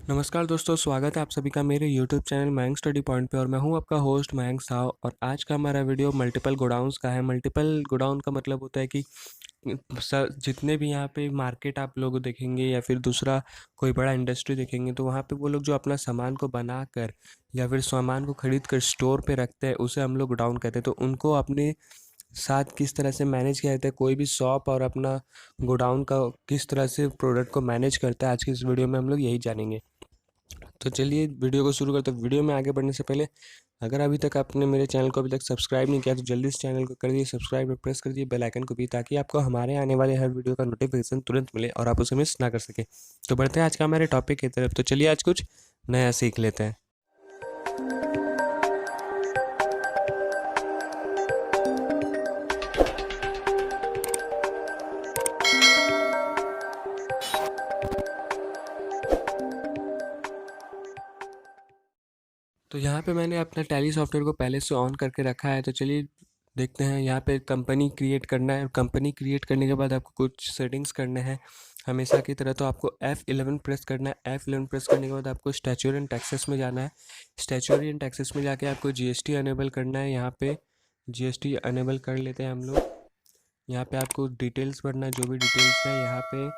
नमस्कार दोस्तों, स्वागत है आप सभी का मेरे YouTube channel Mayank study point पे। और मैं हूं आपका होस्ट मयंक साव। और आज का हमारा वीडियो मल्टीपल गोडाउंस का है। मल्टीपल गोडाउन का मतलब होता है कि जितने भी यहाँ पे मार्केट आप लोग देखेंगे या फिर दूसरा कोई बड़ा इंडस्ट्री देखेंगे, तो वहाँ पे वो लोग जो अपना सामान को बना कर या फिर सामान को खरीद कर स्टोर पे रखते हैं, उसे हम लोग गोडाउन कहते हैं। तो उनको अपने साथ किस तरह से मैनेज किया जाता है, कोई भी शॉप और अपना गोडाउन का किस तरह से प्रोडक्ट को मैनेज करता है, आज की इस वीडियो में हम लोग यही जानेंगे। तो चलिए वीडियो को शुरू करते हैं। वीडियो में आगे बढ़ने से पहले अगर अभी तक आपने मेरे चैनल को अभी तक सब्सक्राइब नहीं किया तो जल्दी इस चैनल को कर दिए सब्सक्राइब और प्रेस कर दिए बेल आइकन को भी, ताकि आपको हमारे आने वाले हर वीडियो का नोटिफिकेशन तुरंत मिले और आप उसे मिस ना कर सके। तो बढ़ते हैं आज का हमारे टॉपिक की तरफ। तो चलिए आज कुछ नया सीख लेते हैं। तो यहाँ पे मैंने अपना टैली सॉफ्टवेयर को पहले से ऑन करके रखा है। तो चलिए देखते हैं। यहाँ पे कंपनी क्रिएट करना है और कंपनी क्रिएट करने के बाद आपको कुछ सेटिंग्स करने हैं हमेशा की तरह। तो आपको F11 प्रेस करना है। F11 प्रेस करने के बाद आपको स्टैट्यूटरी एंड टैक्सेस में जाना है। स्टैट्यूटरी एंड टैक्सेस में जाके आपको GST अनेबल करना है। यहाँ पे GST अनेबल कर लेते हैं हम लोग। यहाँ पे आपको डिटेल्स भरना है, जो भी डिटेल्स है यहाँ पे।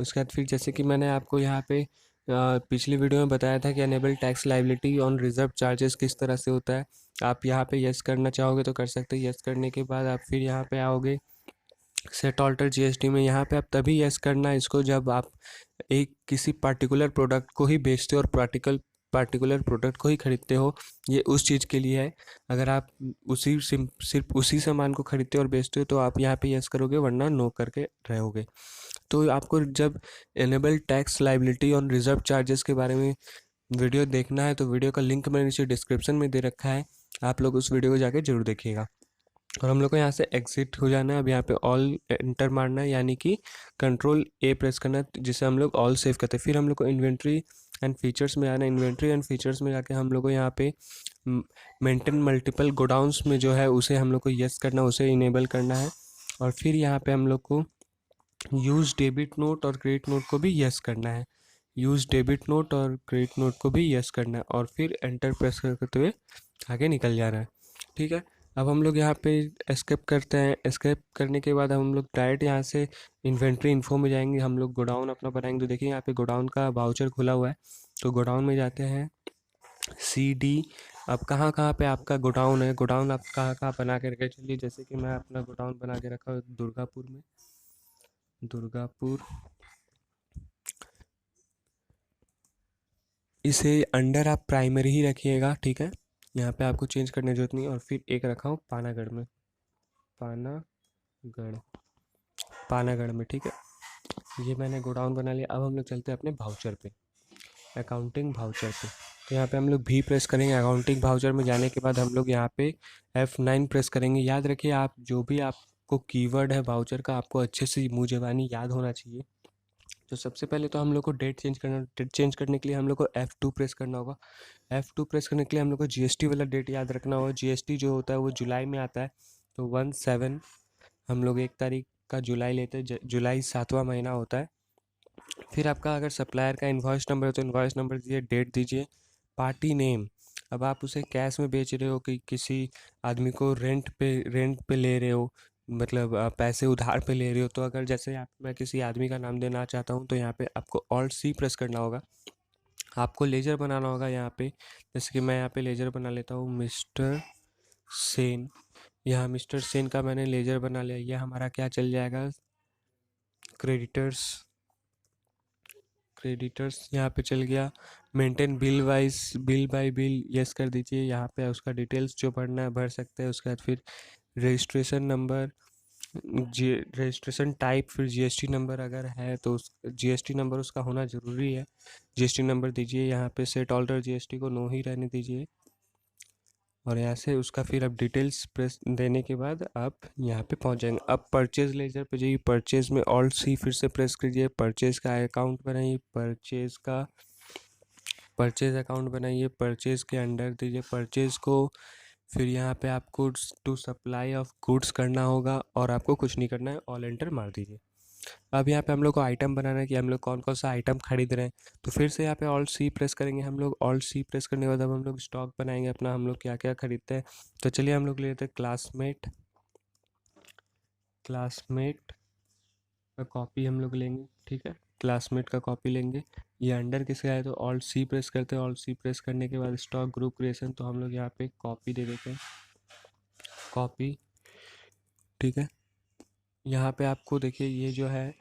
उसके बाद फिर जैसे कि मैंने आपको यहाँ पे पिछली वीडियो में बताया था कि enable tax liability on reverse charges किस तरह से होता है। आप यहाँ पे यस करना चाहोगे तो कर सकते हैं। यस करने के बाद आप फिर यहाँ पे आओगे सेट ऑल्टर GST में। यहाँ पे आप तभी यस करना है इसको जब आप एक किसी पार्टिकुलर प्रोडक्ट को ही बेचते हो और पार्टिकुलर प्रोडक्ट को ही खरीदते हो। ये उस चीज़ के लिए है। अगर आप सिर्फ उसी सामान को खरीदते हो और बेचते हो तो आप यहाँ पे यस करोगे, वरना नो करके रहोगे। तो आपको जब enable tax liability on reverse charges के बारे में वीडियो देखना है तो वीडियो का लिंक मैंने नीचे डिस्क्रिप्शन में दे रखा है, आप लोग उस वीडियो को जाके जरूर देखिएगा। और हम लोग को यहाँ से एग्जिट हो जाना है। अब यहाँ पे ऑल एंटर मारना है, यानी कि कंट्रोल A प्रेस करना है, जिसे हम लोग ऑल सेव करते हैं। फिर हम लोग को इन्वेंट्री एंड फीचर्स में आना है। इन्वेंट्री एंड फीचर्स में जाके हम लोग को यहाँ पे मेंटेन मल्टीपल गोडाउंस में जो है उसे हम लोग को यस करना, उसे इनेबल करना है। और फिर यहाँ पे हम लोग को यूज़ डेबिट नोट और क्रेडिट नोट को भी यस करना है। यूज़ डेबिट नोट और क्रेडिट नोट को भी यस करना है और फिर एंटर प्रेस करते हुए आगे निकल जाना है। ठीक है। अब हम लोग यहाँ पे एस्केप करते हैं। एस्केप करने के बाद हम लोग डायरेक्ट यहाँ से इन्वेंट्री इन्फो में जाएंगे। हम लोग गोडाउन अपना बनाएंगे। तो देखिए यहाँ पे गोडाउन का वाउचर खुला हुआ है। तो गोडाउन में जाते हैं CD। अब कहाँ कहाँ पे आपका गोडाउन है, गोडाउन आप कहाँ कहाँ बना के रखे, चलिए जैसे कि मैं अपना गोडाउन बना के रखा हूँ दुर्गापुर में। दुर्गापुर, इसे अंडर आप प्राइमरी ही रखिएगा, ठीक है। यहाँ पे आपको चेंज करने की जरूरत नहीं। और फिर एक रखा हूँ पानागढ़ में। पानागढ़, पानागढ़ में, ठीक है। ये मैंने गोडाउन बना लिया। अब हम लोग चलते हैं अपने भाउचर पे, अकाउंटिंग भाउचर पे। तो यहाँ पे हम लोग भी प्रेस करेंगे। अकाउंटिंग भाउचर में जाने के बाद हम लोग यहाँ पे F9 प्रेस करेंगे। याद रखिए, आप जो भी आपको कीवर्ड है भाउचर का, आपको अच्छे से मुँह ज़बानी याद होना चाहिए। तो सबसे पहले तो हम लोग को डेट चेंज करना। डेट चेंज करने के लिए हम लोग को F2 प्रेस करना होगा। F2 प्रेस करने के लिए हम लोग को GST वाला डेट याद रखना होगा। GST जो होता है वो जुलाई में आता है। तो 1/7 हम लोग 1 तारीख का जुलाई लेते हैं। जुलाई 7वां महीना होता है। फिर आपका अगर सप्लायर का इन्वॉइस नंबर है तो इन्वॉइस नंबर दीजिए, डेट दीजिए। पार्टी नेम, अब आप उसे कैश में बेच रहे हो कि किसी आदमी को रेंट पे ले रहे हो, मतलब पैसे उधार पे ले रहे हो। तो अगर जैसे आप, मैं किसी आदमी का नाम देना चाहता हूँ तो यहाँ पे आपको Alt+C प्रेस करना होगा। आपको लेजर बनाना होगा यहाँ पे। जैसे कि मैं यहाँ पे लेजर बना लेता हूँ मिस्टर सेन। यहाँ मिस्टर सेन का मैंने लेजर बना लिया। यह हमारा क्या चल जाएगा, क्रेडिटर्स। क्रेडिटर्स यहाँ पे चल गया। Maintain bill bye bill yes कर दीजिए। यहाँ पे उसका डिटेल्स जो भरना है भर सकते हैं। उसके बाद फिर रजिस्ट्रेशन नंबर, रजिस्ट्रेशन टाइप, फिर GST नंबर अगर है तो उस GST नंबर उसका होना ज़रूरी है। GST नंबर दीजिए। यहाँ पे सेट ऑल्टर GST को नो ही रहने दीजिए। और यहाँ से उसका फिर आप डिटेल्स प्रेस देने के बाद आप यहाँ पे पहुँच जाएंगे। अब परचेज लेजर पे जाइए। परचेज में Alt+C फिर से प्रेस कीजिए। परचेज का अकाउंट बनाइए। परचेज अकाउंट बनाइए। परचेज के अंडर दीजिए परचेज को। फिर यहाँ पे आपको टू सप्लाई ऑफ गुड्स करना होगा और आपको कुछ नहीं करना है, ऑल एंटर मार दीजिए। अब यहाँ पे हम लोग को आइटम बनाना है कि हम लोग कौन कौन सा आइटम खरीद रहे हैं। तो फिर से यहाँ पे ऑल्ट सी प्रेस करेंगे हम लोग। ऑल्ट सी प्रेस करने के बाद अब हम लोग स्टॉक बनाएंगे अपना, हम लोग क्या क्या खरीदते हैं। तो चलिए हम लोग ले लेते हैं क्लासमेट। क्लासमेट का कॉपी हम लोग लेंगे, ठीक है। क्लासमेट का कॉपी लेंगे। ये अंडर किसका है, तो ऑल्ट सी प्रेस करते हैं। ऑल्ट सी प्रेस करने के बाद स्टॉक ग्रुप क्रिएशन, तो हम लोग यहाँ पे कॉपी दे देते हैं, कॉपी, ठीक है। यहाँ पे आपको देखिए ये जो है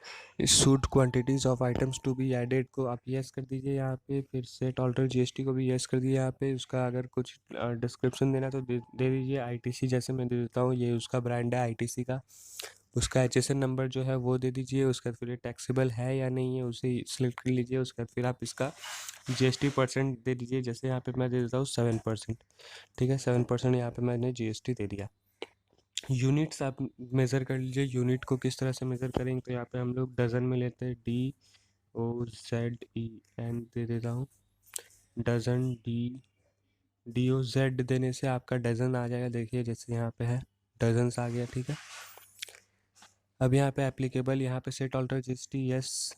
shoot quantities of items to be added को आप यस कर दीजिए यहाँ पे। फिर सेट ऑल्टर जीएसटी को भी यस कर दिए यहाँ पे। उसका अगर कुछ डिस्क्रिप्शन देना तो दे दीजिए। आईटीसी जैसे मैं दे देता हूँ, ये उसका ब्रांड है आईटीसी का। उसका एचएसएन नंबर जो है वो दे दीजिए। उसके बाद फिर ये टैक्सेबल है या नहीं है उसे सिलेक्ट कर लीजिए। उसके बाद फिर आप इसका जीएसटी परसेंट दे दीजिए। जैसे यहाँ पे मैं दे देता हूँ 7%, ठीक है। 7% यहाँ पे मैंने जीएसटी दे दिया। यूनिट्स आप मेज़र कर लीजिए। यूनिट को किस तरह से मेज़र करेंगे, तो यहाँ पे हम लोग डज़न में लेते हैं, DOZEN दे देता हूँ। डज़न, DOZ देने से आपका डज़न आ जाएगा। देखिए जैसे यहाँ पे है डजन्स आ गया, ठीक है। अब यहाँ पे एप्लीकेबल, यहाँ पे सेट ऑल्टर जीएसटी यस,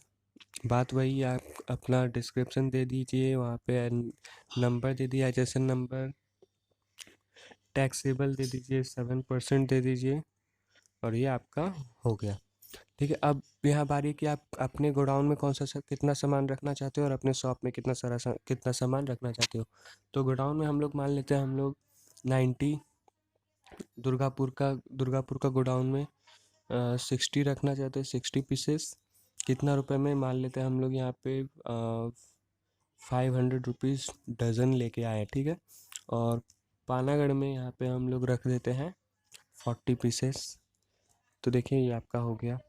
बात वही। आप अपना डिस्क्रिप्शन दे दीजिए, वहाँ पे नंबर दे दिया, एचएसएन नंबर। टैक्सेबल दे दीजिए, 7% दे दीजिए, और ये आपका हो गया, ठीक है। अब यहाँ बारी कि आप अपने गोडाउन में कौन सा कितना सामान रखना चाहते हो और अपने शॉप में कितना कितना सामान रखना चाहते हो। तो गोडाउन में हम लोग मान लेते हैं हम लोग 90, दुर्गापुर का गोडाउन में 60 रखना चाहते हैं, 60 पीसेस। कितना रुपए में, मान लेते हैं हम लोग यहाँ पे 500 रुपीज़ डज़न लेके आए, ठीक है। और पानागढ़ में यहाँ पे हम लोग रख देते हैं 40 पीसेस। तो देखिए ये आपका हो गया।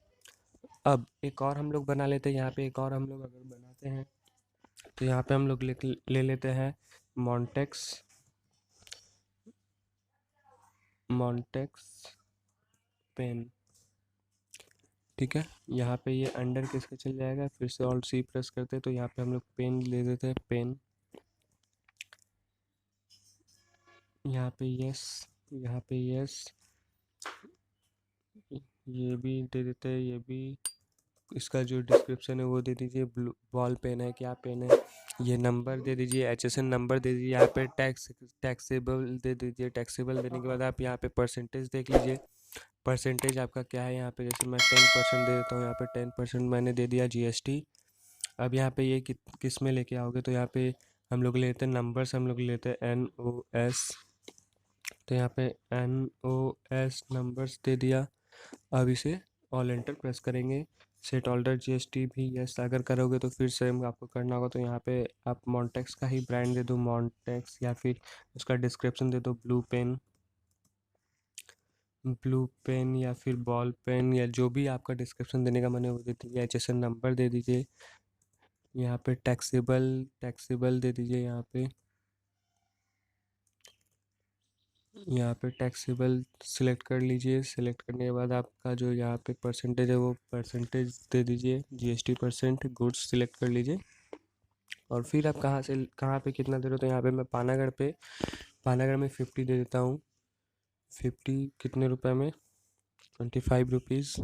अब एक और हम लोग बना लेते हैं। यहाँ पे एक और हम लोग अगर बनाते हैं तो यहाँ पे हम लोग ले लेते हैं मॉन्टेक्स, पेन, ठीक है। यहाँ पे ये अंडर किसके चल जाएगा, फिर से ऑल्ट सी प्रेस करते हैं तो यहाँ पे हम लोग पेन ले देते हैं, पेन। यहाँ पे यस, यहाँ पे यस, ये भी दे देते हैं, ये भी। इसका जो डिस्क्रिप्शन है वो दे दीजिए, ब्लू बॉल पेन है, क्या पेन है। ये नंबर दे दीजिए, एचएसएन नंबर दे दीजिए। यहाँ पे टैक्सेबल दे दीजिए। टैक्सेबल देने के बाद आप यहाँ पे परसेंटेज देख लीजिए। परसेंटेज आपका क्या है, यहाँ पे जैसे मैं 10% दे देता हूँ। यहाँ पे 10% मैंने दे दिया जीएसटी। अब यहाँ पे ये किस में लेके आओगे, तो यहाँ पे हम लोग लेते हैं नंबर्स, हम लोग लेते हैं NOS। तो यहाँ पे NOS नंबर्स दे दिया। अब इसे ऑल एंटर प्रेस करेंगे। सेट ऑल्डर जीएसटी भी यस अगर करोगे तो फिर सेम आपको करना होगा। तो यहाँ पे आप मॉन्टेक्स का ही ब्रांड दे दो, मॉन्टेक्स, या फिर उसका डिस्क्रिप्शन दे दो ब्लू पेन, या फिर बॉल पेन, या जो भी आपका डिस्क्रिप्शन देने का मन है वो दे दीजिए। एचएसएन नंबर दे दीजिए। यहाँ पे टैक्सेबल दे दीजिए। यहाँ पे टैक्सेबल सिलेक्ट कर लीजिए। सिलेक्ट करने के बाद आपका जो यहाँ पे परसेंटेज है वो परसेंटेज दे दीजिए, जीएसटी परसेंट। गुड्स सिलेक्ट कर लीजिए। और फिर आप कहाँ पे कितना दे रहे हो, तो यहाँ पे मैं पानागढ़ में 50 दे देता हूँ। 50 कितने रुपए में, 25 रुपीज़।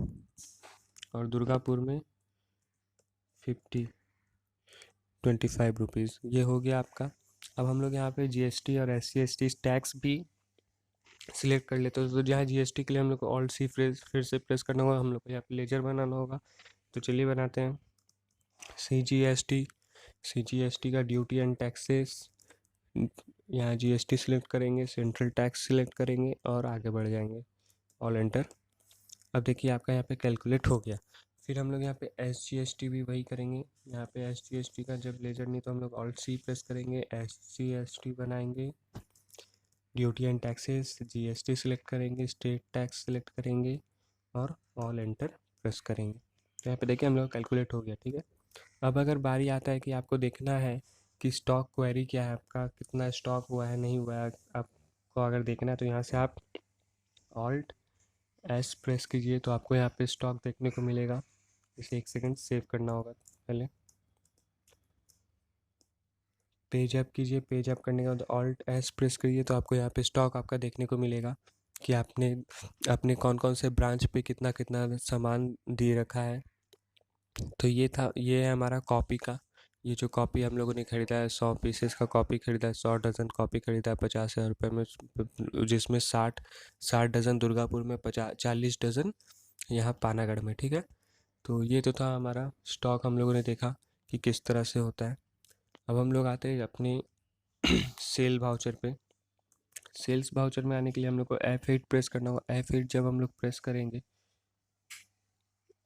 और दुर्गापुर में 50, 25 रुपीज़। ये हो गया आपका। अब हम लोग यहाँ पे जीएसटी और SC/ST टैक्स भी सिलेक्ट कर लेते हो। तो जहाँ जीएसटी के लिए हम लोग को ऑल्ट सी फिर से प्रेस करना होगा। हम लोग को यहाँ पे लेजर बनाना होगा। तो चलिए बनाते हैं। CGST का ड्यूटी एंड टैक्सेस, यहाँ जीएसटी सिलेक्ट करेंगे, सेंट्रल टैक्स सिलेक्ट करेंगे और आगे बढ़ जाएंगे, ऑल एंटर। अब देखिए आपका यहाँ पे कैलकुलेट हो गया। फिर हम लोग यहाँ पे SGST भी वही करेंगे। यहाँ पे SGST का जब लेजर नहीं तो हम लोग ऑल्ट सी प्रेस करेंगे, SGST बनाएंगे। Duty and taxes, GST select करेंगे, स्टेट टैक्स सिलेक्ट करेंगे और ऑल एंटर प्रेस करेंगे। तो यहाँ पे देखिए हम लोग कैलकुलेट हो गया, ठीक है। अब अगर बारी आता है कि आपको देखना है कि स्टॉक क्वेरी क्या है, आपका कितना स्टॉक हुआ है नहीं हुआ है, आपको अगर देखना है तो यहाँ से आप ऑल्ट एस प्रेस कीजिए तो आपको यहाँ पे स्टॉक देखने को मिलेगा। इसे 1 सेकंड सेव करना होगा पहले। पेज अप कीजिए। पेज अप करने के बाद ऑल्ट एस प्रेस करिए तो आपको यहाँ पे स्टॉक आपका देखने को मिलेगा कि आपने अपने कौन कौन से ब्रांच पे कितना कितना सामान दे रखा है। तो ये है हमारा कॉपी का। ये जो कॉपी हम लोगों ने ख़रीदा है, 100 पीसेस का कॉपी ख़रीदा है, 100 डज़न कॉपी ख़रीदा है 50,000 रुपये में, जिसमें 60 डज़न दुर्गापुर में, 40 डज़न यहाँ पानागढ़ में। ठीक है, तो ये तो था हमारा स्टॉक, हम लोगों ने देखा कि किस तरह से होता है। अब हम लोग आते हैं अपनी सेल भाउचर पे। सेल्स भाउचर में आने के लिए हम लोग को F8 प्रेस करना होगा। F8 जब हम लोग प्रेस करेंगे,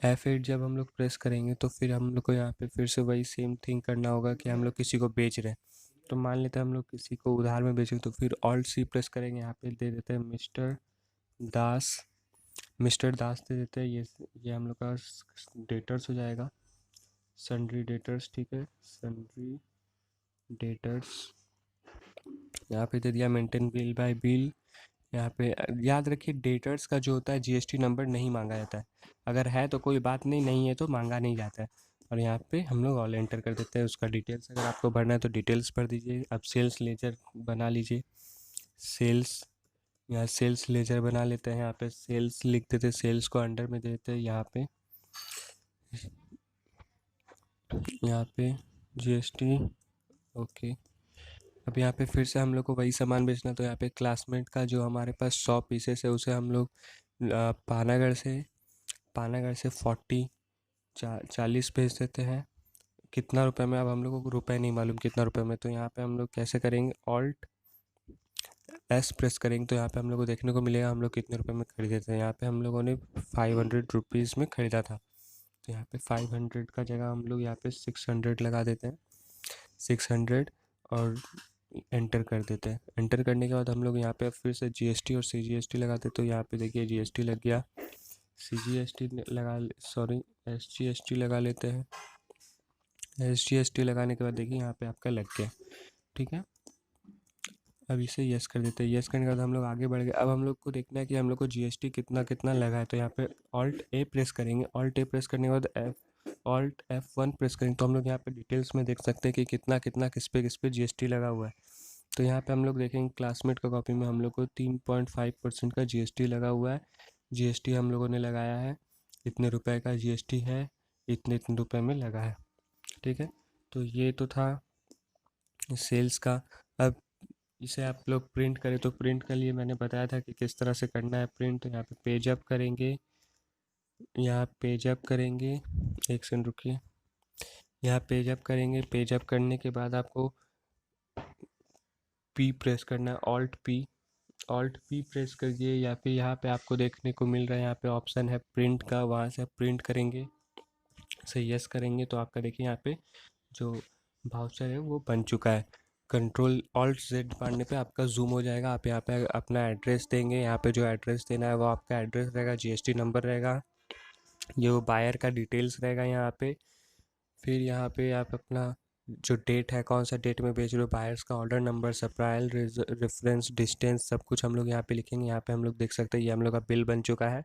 F8 जब हम लोग प्रेस करेंगे तो फिर हम लोग को यहाँ पे फिर से वही सेम थिंग करना होगा कि हम लोग किसी को बेच रहे हैं। तो मान लेते हैं हम लोग किसी को उधार में बेचेंगे, तो फिर Alt+C प्रेस करेंगे, यहाँ पे दे देते हैं दास मिस्टर दास दे देते हैं। ये हम लोग का डेटर्स हो जाएगा, सन्ड्री डेटर्स। ठीक है, सन्ड्री डेटर्स यहाँ पे दे दिया। मेंटेन बिल बाय बिल यहाँ पे याद रखिए, डेटर्स का जो होता है जीएसटी नंबर नहीं मांगा जाता है। अगर है तो कोई बात नहीं, नहीं है तो मांगा नहीं जाता है। और यहाँ पे हम लोग ऑल एंटर कर देते हैं उसका डिटेल्स। अगर आपको भरना है तो डिटेल्स भर दीजिए। अब सेल्स लेजर बना लीजिए। सेल्स, यहाँ सेल्स लेजर बना लेते हैं। यहाँ पे सेल्स लिख देते हैं, सेल्स को अंडर में दे देते हैं। यहाँ पे जीएसटी। ओके, अब यहाँ पे फिर से हम लोग को वही सामान बेचना। तो यहाँ पे क्लासमेट का जो हमारे पास 100 पीसेस है उसे हम लोग पानागढ़ से 40 भेज देते हैं। कितना रुपए में, अब हम लोगों को रुपए नहीं मालूम कितना रुपए में, तो यहाँ पे हम लोग कैसे करेंगे, Alt+S प्रेस करेंगे तो यहाँ पे हम लोग को देखने को मिलेगा हम लोग कितने रुपए में खरीदे थे। यहाँ पे हम लोगों ने 500 रुपीज़ में ख़रीदा था, तो यहाँ पे 500 का जगह हम लोग यहाँ पे 600 लगा देते हैं, 600, और एंटर कर देते हैं। एंटर करने के बाद हम लोग यहाँ पे फिर से जीएसटी और सीजीएसटी लगाते हैं। तो यहाँ पे देखिए जीएसटी लग गया, सीजीएसटी लगा, सॉरी एसजीएसटी लगा लेते हैं। एसजीएसटी लगाने के बाद देखिए यहाँ पे आपका लग गया। ठीक है, अब इसे यस कर देते हैं। यस करने के बाद हम लोग आगे बढ़ गए। अब हम लोग को देखना है कि हम लोग को जीएसटी कितना कितना लगा है। तो यहाँ पे Alt+A प्रेस करेंगे। Alt+A प्रेस करने के बाद Alt+F1 प्रेस करेंगे, तो हम लोग यहाँ पे डिटेल्स में देख सकते हैं कि कितना कितना किस पे जीएसटी लगा हुआ है। तो यहाँ पे हम लोग देखेंगे क्लासमेट का कॉपी में हम लोग को 3.5% का जीएसटी लगा हुआ है। जीएसटी हम लोगों ने लगाया है, इतने रुपए का जीएसटी है, इतने इतने रुपए में लगा है। ठीक है, तो ये तो था सेल्स का। अब इसे आप लोग प्रिंट करें, तो प्रिंट के लिए मैंने बताया था कि किस तरह से करना है प्रिंट। तो यहाँ पे पेज अप करेंगे, यहाँ पेज अप करेंगे, एक सेकंड रुकिए। यहाँ पेज अप करेंगे, पेज अप करने के बाद आपको पी प्रेस करना है, Alt+P प्रेस करिए, या फिर यहाँ पे आपको देखने को मिल रहा है, यहाँ पे ऑप्शन है प्रिंट का, वहाँ से आप प्रिंट करेंगे। से यस करेंगे तो आपका देखिए यहाँ पे जो वाउचर है वो बन चुका है। Ctrl+Alt+Z मारने पे आपका जूम हो जाएगा। आप यहाँ पे अपना एड्रेस देंगे, यहाँ पे जो एड्रेस देना है वो आपका एड्रेस रहेगा, जीएसटी नंबर रहेगा, ये वो बायर का डिटेल्स रहेगा यहाँ पे। फिर यहाँ पे आप अपना जो डेट है, कौन सा डेट में बेच रहे हो, बायर्स का order number, supplier reference, distance, सब कुछ हम लोग यहाँ पे लिखेंगे। यहाँ पे हम लोग देख सकते हैं ये हम लोग का बिल बन चुका है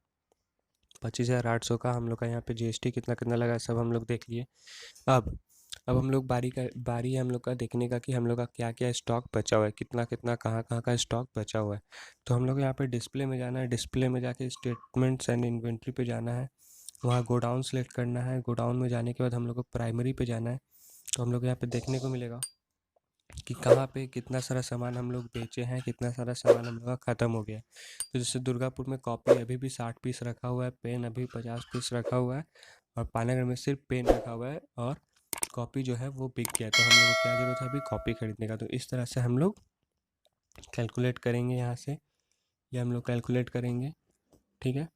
25,800 का। हम लोग का यहाँ पे जीएसटी कितना कितना लगा है सब हम लोग देख लिए। अब हम लोग बारी है हम लोग का देखने का कि हम लोग का क्या क्या स्टॉक बचा हुआ है, कितना कितना कहाँ कहाँ का स्टॉक बचा हुआ है। तो हम लोग यहाँ पे डिस्प्ले में जाना है, डिस्प्ले में जाके स्टेटमेंट्स एंड इन्वेंट्री पे जाना है, वहाँ गोडाउन सेलेक्ट करना है। गोडाउन में जाने के बाद हम लोग को प्राइमरी पे जाना है। तो हम लोग यहाँ पे देखने को मिलेगा कि कहाँ पे कितना सारा सामान हम लोग बेचे हैं, कितना सारा सामान हम लोग का ख़त्म हो गया है। तो जैसे दुर्गापुर में कॉपी अभी भी 60 पीस रखा हुआ है, पेन अभी 50 पीस रखा हुआ है, और पानागढ़ में सिर्फ पेन रखा हुआ है, और कॉपी जो है वो बिक गया। तो हम लोग को क्या ज़रूरत है अभी, कॉपी खरीदने का। तो इस तरह से हम लोग कैलकुलेट करेंगे यहाँ से, ये हम लोग कैलकुलेट करेंगे। ठीक है,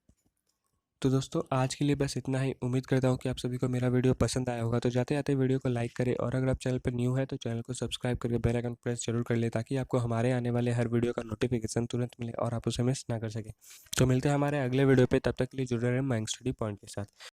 तो दोस्तों आज के लिए बस इतना ही। उम्मीद करता हूँ कि आप सभी को मेरा वीडियो पसंद आया होगा। तो जाते जाते वीडियो को लाइक करें, और अगर आप चैनल पर न्यू है तो चैनल को सब्सक्राइब करके बेल आइकन प्रेस जरूर कर ले, ताकि आपको हमारे आने वाले हर वीडियो का नोटिफिकेशन तुरंत मिले और आप उसे मिस ना कर सकें। तो मिलते हैं हमारे अगले वीडियो पे, तब तक के लिए जुड़े रहें माइंड स्टडी पॉइंट के साथ।